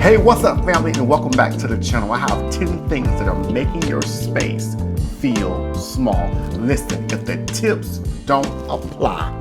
Hey, what's up, family, and welcome back to the channel. I have 10 things that are making your space feel small. Listen, if the tips don't apply,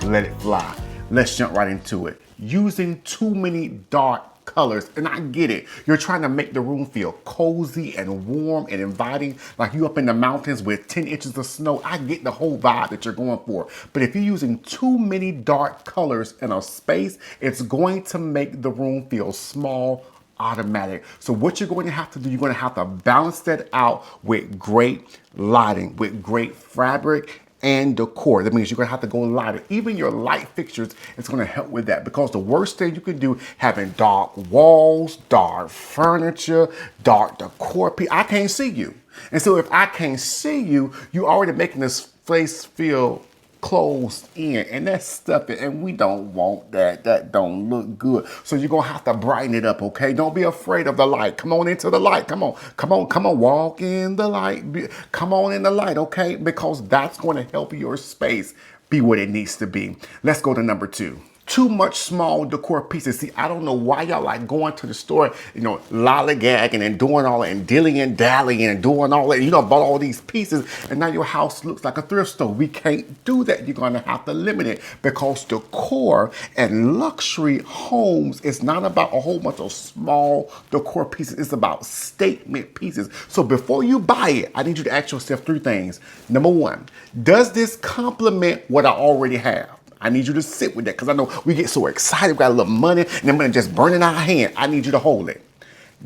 let it fly. Let's jump right into it. Using too many dark colors, and I get it. You're trying to make the room feel cozy and warm and inviting, like you up in the mountains with 10 inches of snow. I get the whole vibe that you're going for. But if you're using too many dark colors in a space, it's going to make the room feel small automatic. So what you're going to have to do, you're going to have to balance that out with great lighting, with great fabric and decor. That means you're gonna have to go lighter. Even your light fixtures is gonna help with that, because the worst thing you can do, having dark walls, dark furniture, dark decor, I can't see you. And so if I can't see you, you're already making this place feel closed in, and that's stuffy, and we don't want that. That don't look good. So you're gonna have to brighten it up, okay? Don't be afraid of the light. Come on into the light. Come on, walk in the light. Come on in the light, okay? Because that's going to help your space be what it needs to be. Let's go to number 2. Too much small decor pieces. See, I don't know why y'all like going to the store, lollygagging and doing all that and dilly and dallying and doing all that. Bought all these pieces and now your house looks like a thrift store. We can't do that. You're going to have to limit it, because decor and luxury homes is not about a whole bunch of small decor pieces. It's about statement pieces. So before you buy it, I need you to ask yourself 3 things. Number 1, does this complement what I already have? I need you to sit with that, because I know we get so excited, we got a little money, and then money just burning our hand. I need you to hold it.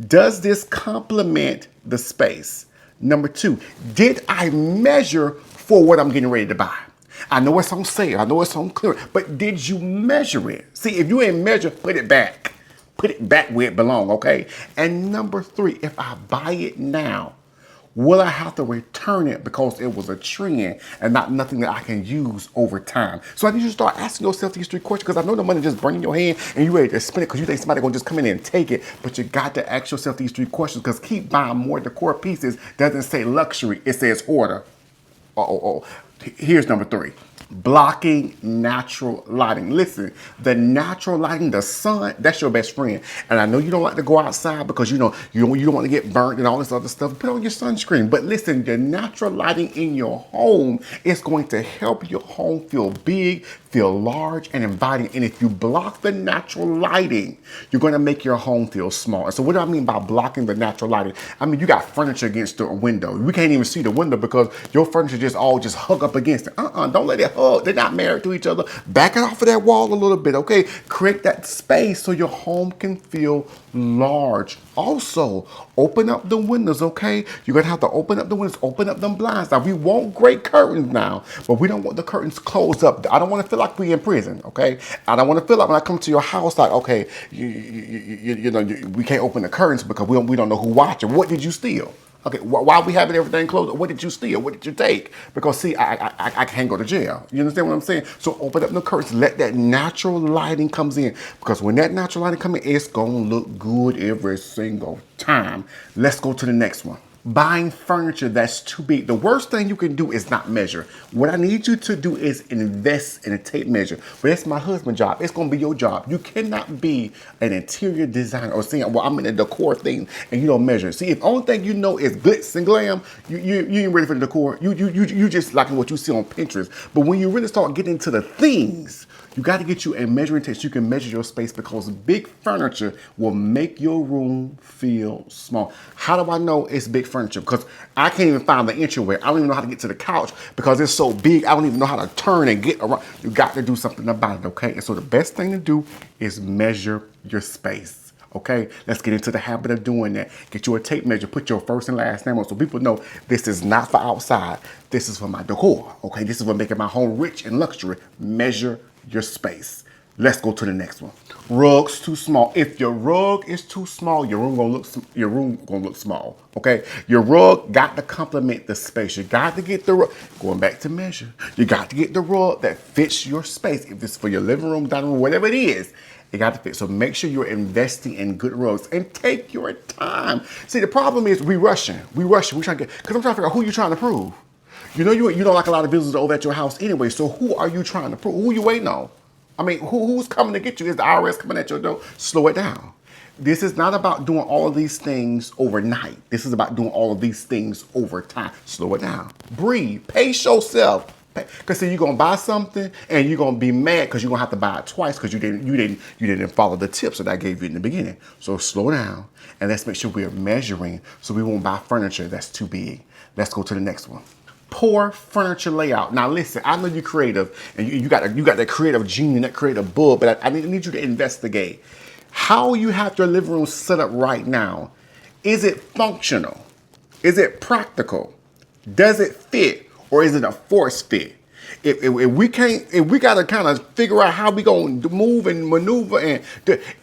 Does this complement the space? Number 2, did I measure for what I'm getting ready to buy? I know it's on sale, I know it's on clearance, but did you measure it? See, if you ain't measure, put it back. Put it back where it belongs, okay? And number 3, if I buy it now, will I have to return it because it was a trend and not nothing that I can use over time? So I need you to start asking yourself these 3 questions, because I know the money just burning your hand and you're ready to spend it because you think somebody gonna just come in and take it. But you got to ask yourself these 3 questions, because keep buying more decor pieces doesn't say luxury, it says hoarder. Here's number 3. Blocking natural lighting. Listen, the natural lighting, the sun, that's your best friend. And I know you don't like to go outside because you don't want to get burnt and all this other stuff. Put on your sunscreen. But listen, the natural lighting in your home is going to help your home feel big, feel large and inviting. And if you block the natural lighting, you're going to make your home feel small. And so what do I mean by blocking the natural lighting? I mean, you got furniture against the window. We can't even see the window because your furniture just hug up against it. Don't let it hug. They're not married to each other. Back it off of that wall a little bit, okay? Create that space so your home can feel large. Also, open up the windows, okay? You're gonna have to open up the windows, open up them blinds. Now, we want great curtains now, but we don't want the curtains closed up. I don't want to feel like we're in prison, okay? I don't want to feel like when I come to your house, like, okay, we can't open the curtains because we don't know who watching. What did you steal? Okay, why are we having everything closed? What did you steal? What did you take? Because see, I can't go to jail. You understand what I'm saying? So open up the curtains, let that natural lighting comes in. Because when that natural lighting comes in, it's gonna look good every single time. Let's go to the next one. Buying furniture that's too big. The worst thing you can do is not measure. What I need you to do is invest in a tape measure. But that's my husband's job. It's gonna be your job. You cannot be an interior designer or saying, well, I'm in a decor thing and you don't measure. See, if the only thing you know is glitz and glam, you ain't ready for the decor. You just liking what you see on Pinterest. But when you really start getting into the things, you got to get you a measuring tape so you can measure your space, because big furniture will make your room feel small. How do I know it's big furniture? Because I can't even find the entryway. I don't even know how to get to the couch because it's so big. I don't even know how to turn and get around. You got to do something about it, okay? And so the best thing to do is measure your space. Okay, let's get into the habit of doing that. Get you a tape measure, put your first and last name on so people know this is not for outside. This is for my decor. Okay, this is what making my home rich and luxury. Measure your space. Let's go to the next one. Rugs too small. If your rug is too small, your room gonna look small. Okay, your rug got to complement the space. You got to get the rug. Going back to measure, you got to get the rug that fits your space. If it's for your living room, dining room, whatever it is, it got to fit. So make sure you're investing in good rugs and take your time. See, the problem is we rushing. We trying to get, because I'm trying to figure out who you trying to prove. You know you don't like a lot of visitors over at your house anyway. So who are you trying to prove? Who you waiting on? I mean, who's coming to get you? Is the IRS coming at your door? Slow it down. This is not about doing all of these things overnight. This is about doing all of these things over time. Slow it down. Breathe. Pace yourself. Because see, you're gonna buy something and you're gonna be mad because you're gonna have to buy it twice because you didn't follow the tips that I gave you in the beginning. So slow down and let's make sure we're measuring so we won't buy furniture that's too big. Let's go to the next one. Poor furniture layout. Now listen, I know you're creative and you got that creative gene and that creative bug, but I need you to investigate how you have your living room set up right now. Is it functional? Is it practical? Does it fit? Or is it a force fit? If we gotta kind of figure out how we gonna move and maneuver, and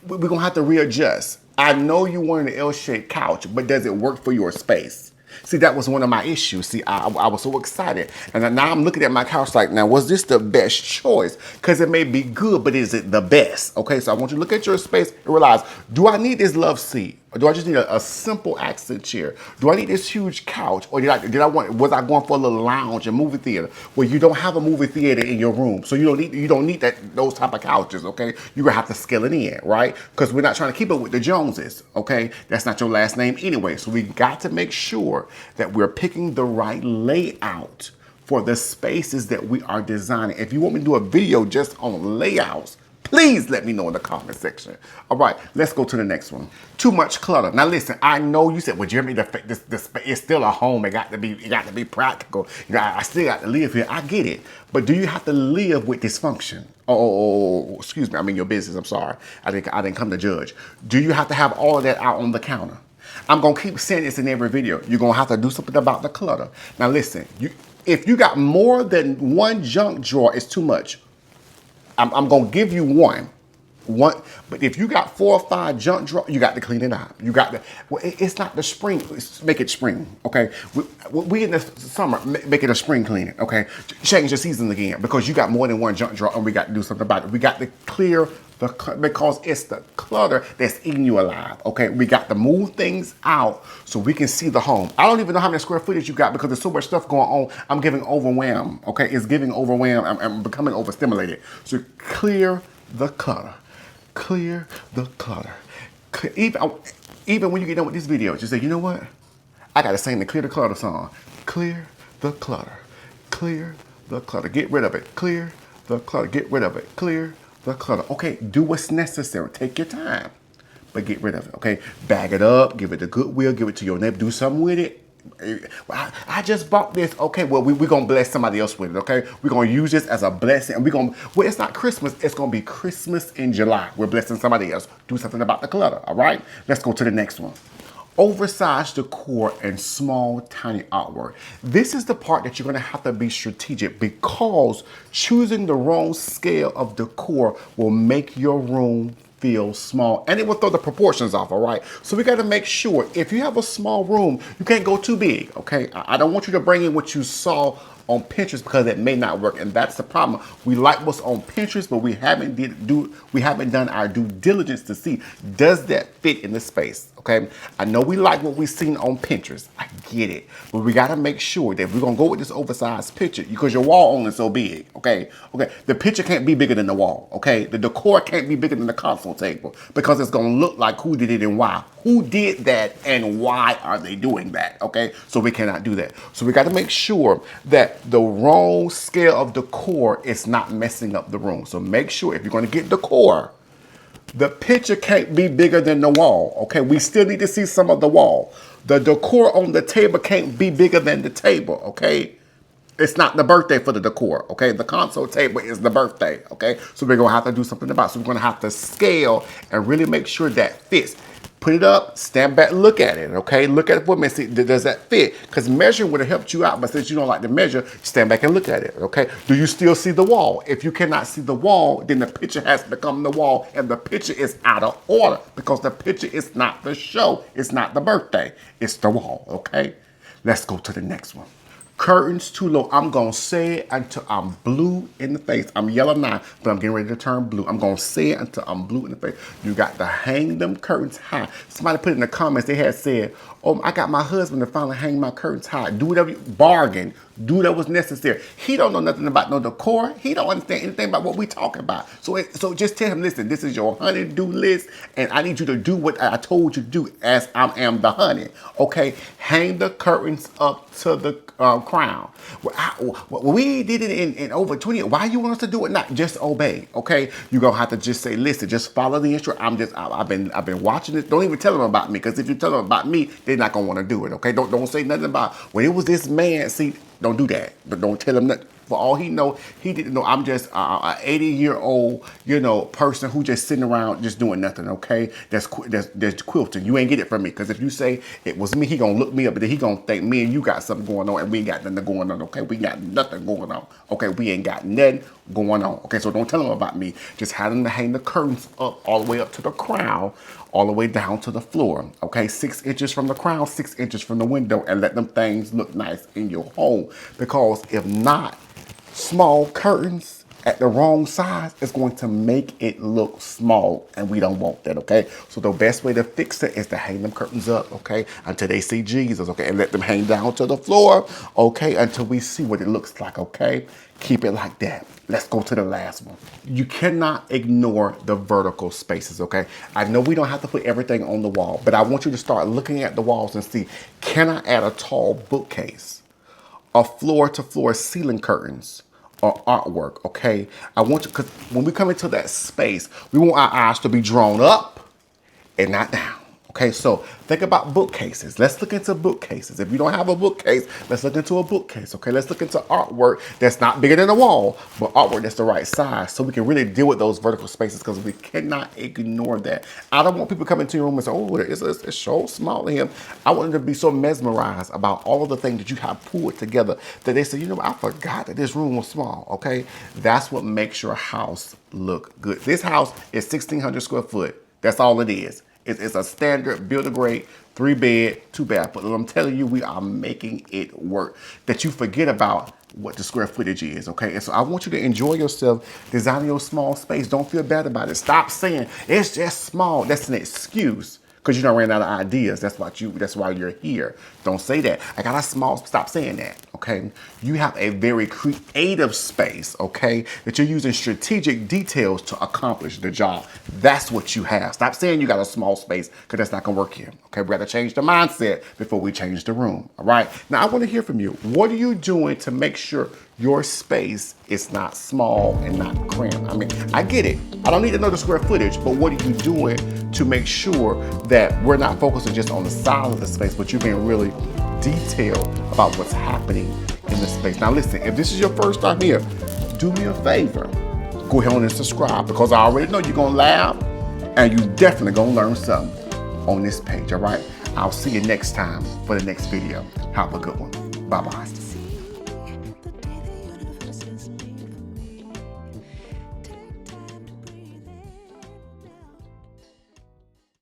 we're gonna have to readjust. I know you wanted an L-shaped couch, but does it work for your space? See, that was one of my issues. See, I was so excited. And now I'm looking at my couch like, now, was this the best choice? Because it may be good, but is it the best? Okay, so I want you to look at your space and realize, do I need this love seat? Or do I just need a simple accent chair? Do I need this huge couch? Or was I going for a little lounge and movie theater? Well, you don't have a movie theater in your room, so you don't need those type of couches, okay? You're gonna have to scale it in, right? Because we're not trying to keep it with the Joneses, okay? That's not your last name anyway. So we got to make sure that we're picking the right layout for the spaces that we are designing. If you want me to do a video just on layouts, please let me know in the comment section. All right, let's go to the next one. Too much clutter. Now listen, I know you said, well, Jeremy, this it's still a home. It got to be practical. You know, I still got to live here. I get it, but do you have to live with dysfunction? Oh, excuse me. I mean your business. I'm sorry. I didn't come to judge. Do you have to have all of that out on the counter? I'm gonna keep saying this in every video. You're gonna have to do something about the clutter. Now listen, if you got more than one junk drawer, it's too much. I'm gonna give you one, but if you got 4 or 5 junk drawers, you got to clean it out. You got to. Well, it's not the spring. Make it spring, okay? We in the summer make it a spring cleaning, okay? Change the season again because you got more than one junk drawer, and we got to do something about it. We got to clear because it's the clutter that's eating you alive, okay? We got to move things out so we can see the home. I don't even know how many square footage you got because there's so much stuff going on. I'm getting overwhelmed, okay? It's giving overwhelmed. I'm becoming overstimulated. So clear the clutter. Clear the clutter. Even when you get done with this video, just say, you know what? I got to sing the Clear the Clutter song. Clear the clutter. Clear the clutter. Get rid of it. Clear the clutter. Get rid of it. Clear the clutter. Okay, do what's necessary. Take your time, but get rid of it, okay? Bag it up, give it to Goodwill, give it to your neighbor, do something with it. I just bought this. Okay, well, we're going to bless somebody else with it, okay? We're going to use this as a blessing. And well, it's not Christmas. It's going to be Christmas in July. We're blessing somebody else. Do something about the clutter, all right? Let's go to the next one. Oversized decor and small, tiny artwork. This is the part that you're going to have to be strategic because choosing the wrong scale of decor will make your room feel small and it will throw the proportions off, all right? So we got to make sure if you have a small room, you can't go too big, okay? I don't want you to bring in what you saw on Pinterest because it may not work, and that's the problem. We like what's on Pinterest, but we haven't done our due diligence to see does that fit in the space. Okay, I know we like what we've seen on Pinterest. I get it, but we got to make sure that if we're gonna go with this oversized picture because your wall only is so big. Okay, the picture can't be bigger than the wall. Okay, the decor can't be bigger than the console table because it's gonna look like who did it and why. Who did that and why are they doing that? Okay, so we cannot do that. So we got to make sure that the wrong scale of decor is not messing up the room. So make sure if you're going to get decor, the picture can't be bigger than the wall. Okay, we still need to see some of the wall. The decor on the table can't be bigger than the table. Okay, it's not the birthday for the decor. Okay, the console table is the birthday. Okay, so we're gonna have to do something about it. So we're gonna have to scale and really make sure that fits. Put it up, stand back, look at it, okay? Look at it for a minute, see, does that fit? Because measuring would have helped you out, but since you don't like to measure, stand back and look at it, okay? Do you still see the wall? If you cannot see the wall, then the picture has become the wall, and the picture is out of order because the picture is not the show, it's not the birthday, it's the wall, okay? Let's go to the next one. Curtains too low. I'm going to say it until I'm blue in the face. I'm yellow now, but I'm getting ready to turn blue. I'm going to say it until I'm blue in the face. You got to hang them curtains high. Somebody put in the comments, they had said, oh, I got my husband to finally hang my curtains high. Do whatever you bargain. Do what was necessary. He don't know nothing about no decor. He don't understand anything about what we talking about. So just tell him, listen, this is your honey-do list, and I need you to do what I told you to do as I am the honey. Okay? Hang the curtains up to the crown. We did it in over 20 years. Why you want us to do it? Not just obey. Okay? You're gonna have to just say, listen, just follow the instruction. I've been watching this. Don't even tell them about me, because if you tell them about me, they're not gonna want to do it. Okay? Don't say nothing about, well, it was this man. See, don't do that. But don't tell him that. For all he know, he didn't know. I'm just an 80-year-old, person who just sitting around just doing nothing. Okay, that's quilting. You ain't get it from me, because if you say it was me, he gonna look me up, but then he gonna think me and you got something going on, and we ain't got nothing going on. Okay, we got nothing going on. Okay, we ain't got nothing going on. Okay, so don't tell him about me. Just have them to hang the curtains up all the way up to the crown, all the way down to the floor. Okay, 6 inches from the crown, 6 inches from the window, and let them things look nice in your home. Because if not, small curtains at the wrong size is going to make it look small, and we don't want that. Okay, so the best way to fix it is to hang them curtains up, okay, until they see Jesus, okay, and let them hang down to the floor, okay, until we see what it looks like. Okay, keep it like that. Let's go to the last one. You cannot ignore the vertical spaces. Okay, I know we don't have to put everything on the wall, but I want you to start looking at the walls and see, can I add a tall bookcase, or floor-to-floor ceiling curtains, or artwork? Okay, I want you, because when we come into that space, we want our eyes to be drawn up and not down. Okay, so think about bookcases. Let's look into bookcases. If you don't have a bookcase, let's look into a bookcase. Okay, let's look into artwork that's not bigger than a wall, but artwork that's the right size, so we can really deal with those vertical spaces, because we cannot ignore that. I don't want people coming into your room and say, oh, it's so small in here. I want them to be so mesmerized about all of the things that you have pulled together that they say, you know, I forgot that this room was small. Okay, that's what makes your house look good. This house is 1,600 square foot. That's all it is. It's a standard builder-grade 3-bed, 2-bath. But I'm telling you, we are making it work. That you forget about what the square footage is, okay? And so I want you to enjoy yourself designing your small space. Don't feel bad about it. Stop saying it's just small. That's an excuse, because you don't ran out of ideas. That's why you're here. Don't say that. I got a small, stop saying that, okay? You have a very creative space, okay? That you're using strategic details to accomplish the job. That's what you have. Stop saying you got a small space, because that's not gonna work here, okay? We gotta change the mindset before we change the room, all right? Now, I wanna hear from you. What are you doing to make sure your space is not small and not cramped? I mean, I get it. I don't need to know the square footage, but what are you doing to make sure that we're not focusing just on the size of the space, but you're being really detailed about what's happening in the space? Now listen, if this is your first time here, do me a favor. Go ahead and subscribe, because I already know you're gonna laugh and you definitely gonna learn something on this page, all right? I'll see you next time for the next video. Have a good one. Bye-bye.